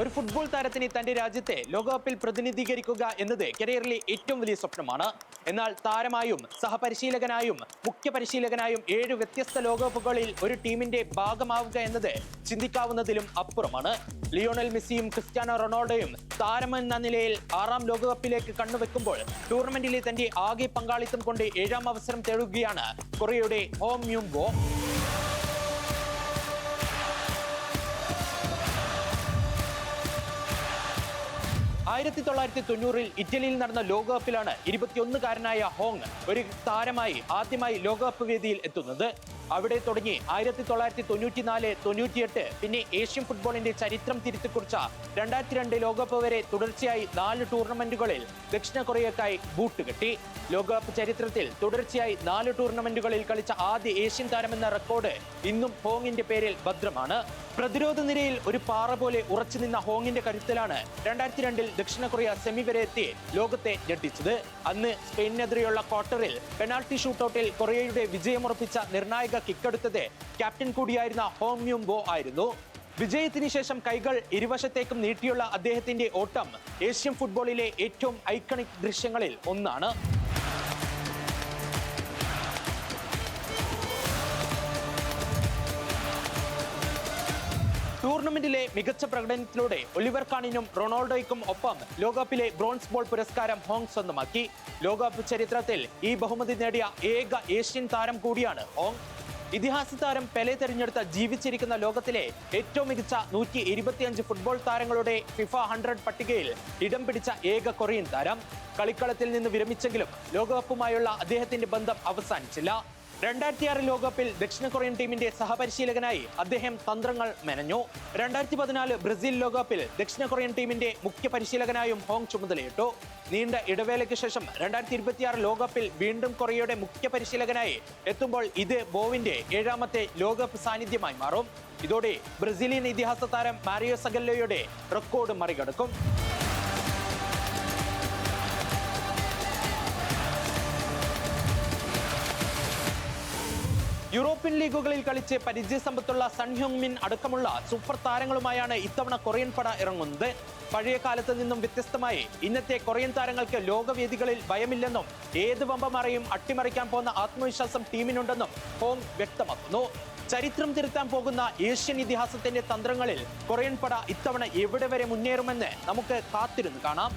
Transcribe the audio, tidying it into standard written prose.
ഒരു ഫുട്ബോൾ താരത്തിന് തന്റെ രാജ്യത്തെ ലോകകപ്പിൽ പ്രതിനിധീകരിക്കുക എന്നത് കരിയറിലെ ഏറ്റവും വലിയ സ്വപ്നമാണ്. എന്നാൽ താരമായും സഹപരിശീലകനായും മുഖ്യ പരിശീലകനായും 7 വ്യത്യസ്ത ലോകകപ്പുകളിൽ ഒരു ടീമിന്റെ ഭാഗമാവുക എന്നത് ചിന്തിക്കാവുന്നതിലും അപ്പുറമാണ്. ലിയോണൽ മെസ്സിയും ക്രിസ്ത്യാനോ റൊണാൾഡോയും താരമെന്ന നിലയിൽ 6ാം ലോകകപ്പിലേക്ക് കണ്ണുവെക്കുമ്പോൾ ടൂർണമെന്റിലെ തന്റെ ആകെ പങ്കാളിത്തം കൊണ്ട് 7ാം അവസരം തേടുകയാണ് കൊറിയയുടെ ഹോം മ്യൂംബോ. 1990-ൽ ഇറ്റലിയിൽ നടന്ന ലോകകപ്പിലാണ് 21-കാരനായ ഹോങ് ഒരു താരമായി ആദ്യമായി ലോകകപ്പ് വേദിയിൽ എത്തുന്നത്. അവിടെ തുടങ്ങി 1994-98 പിന്നെ ഏഷ്യൻ ഫുട്ബോളിന്റെ ചരിത്രം തിരുത്തിക്കുറിച്ച 2002 ലോകകപ്പ് വരെ തുടർച്ചയായി 4 ടൂർണമെന്റുകളിൽ ദക്ഷിണ കൊറിയക്കായി ബൂട്ടുകെട്ടി. ലോകകപ്പ് ചരിത്രത്തിൽ തുടർച്ചയായി 4 ടൂർണമെന്റുകളിൽ കളിച്ച ആദ്യ ഏഷ്യൻ താരമെന്ന റെക്കോർഡ് ഇന്നും ഹോങ്ങിന്റെ പേരിൽ ഭദ്രമാണ്. പ്രതിരോധ നിരയിൽ ഒരു പാറ പോലെ ഉറച്ചു നിന്ന ഹോങ്ങിന്റെ കരുത്തിലാണ് 2002-ൽ ദക്ഷിണ കൊറിയ സെമി വരെ എത്തി ലോകത്തെ ഞെട്ടിച്ചത്. അന്ന് സ്പെയിനെതിരെയുള്ള ക്വാർട്ടറിൽ പെനാൾട്ടി ഷൂട്ടൌട്ടിൽ കൊറിയയുടെ വിജയമുറപ്പിച്ച നിർണായക കിക്കെടുത്തത് ക്യാപ്റ്റൻ കൂടിയായിരുന്ന ഹോം മ്യൂംബോ ആയിരുന്നു. വിജയത്തിന് ശേഷം കൈകൾ ഇരുവശത്തേക്കും നീട്ടിയുള്ള അദ്ദേഹത്തിന്റെ ഓട്ടം ഏഷ്യൻ ഫുട്ബോളിലെ ഏറ്റവും ഐക്കണിക് ദൃശ്യങ്ങളിൽ ഒന്നാണ്. ടൂർണമെന്റിലെ മികച്ച പ്രകടനത്തിലൂടെ ഒലിവർ കാണിനും റൊണാൾഡോയ്ക്കും ഒപ്പം ലോകകപ്പിലെ ബ്രോൺസ് ബോൾ പുരസ്കാരം ഹോങ് സ്വന്തമാക്കി. ലോകകപ്പ് ചരിത്രത്തിൽ ഈ ബഹുമതി നേടിയ ഏക ഏഷ്യൻ താരം കൂടിയാണ് ഹോങ്. ഇതിഹാസ താരം പെലെ തെരഞ്ഞെടുത്ത ജീവിച്ചിരിക്കുന്ന ലോകത്തിലെ ഏറ്റവും മികച്ച 125 ഫുട്ബോൾ താരങ്ങളുടെ ഫിഫ 100 പട്ടികയിൽ ഇടം പിടിച്ച ഏക കൊറിയൻ താരം. കളിക്കളത്തിൽ നിന്ന് വിരമിച്ചെങ്കിലും ലോകകപ്പുമായുള്ള അദ്ദേഹത്തിന്റെ ബന്ധം അവസാനിച്ചില്ല. 2006 ലോകകപ്പിൽ ദക്ഷിണ കൊറിയൻ ടീമിന്റെ സഹപരിശീലകനായി അദ്ദേഹം തന്ത്രങ്ങൾ മെനഞ്ഞു. 2014 ബ്രസീൽ ലോകകപ്പിൽ ദക്ഷിണ കൊറിയൻ ടീമിന്റെ മുഖ്യ പരിശീലകനായും ഹോങ് ചുമതലയിട്ടു. നീണ്ട ഇടവേളയ്ക്ക് ശേഷം 2026 ലോകകപ്പിൽ വീണ്ടും കൊറിയയുടെ മുഖ്യ പരിശീലകനായി എത്തുമ്പോൾ ഇത് ബോവിന്റെ 7ാമത്തെ ലോകകപ്പ് സാന്നിധ്യമായി മാറും. ഇതോടെ ബ്രസീലിയൻ ഇതിഹാസ താരം മാരിയോ സഗല്ലോയുടെ റെക്കോർഡ് മറികടക്കും. യൂറോപ്യൻ ലീഗുകളിൽ കളിച്ച് പരിചയസമ്പത്തുള്ള സൺ ഹ്യൂങ് മിൻ അടക്കമുള്ള സൂപ്പർ താരങ്ങളുമായാണ് ഇത്തവണ കൊറിയൻ പട ഇറങ്ങുന്നത്. പഴയ കാലത്ത് നിന്നും വ്യത്യസ്തമായി ഇന്നത്തെ കൊറിയൻ താരങ്ങൾക്ക് ലോകവേദികളിൽ ഭയമില്ലെന്നും ഏത് വമ്പന്മാരെയും അട്ടിമറിക്കാൻ പോകുന്ന ആത്മവിശ്വാസം ടീമിനുണ്ടെന്നും ഹോങ് വ്യക്തമാക്കുന്നു. ചരിത്രം തിരുത്താൻ പോകുന്ന ഏഷ്യൻ ഇതിഹാസത്തിന്റെ തന്ത്രങ്ങളിൽ കൊറിയൻ പട ഇത്തവണ എവിടെ വരെ മുന്നേറുമെന്ന് നമുക്ക് കാത്തിരുന്ന് കാണാം.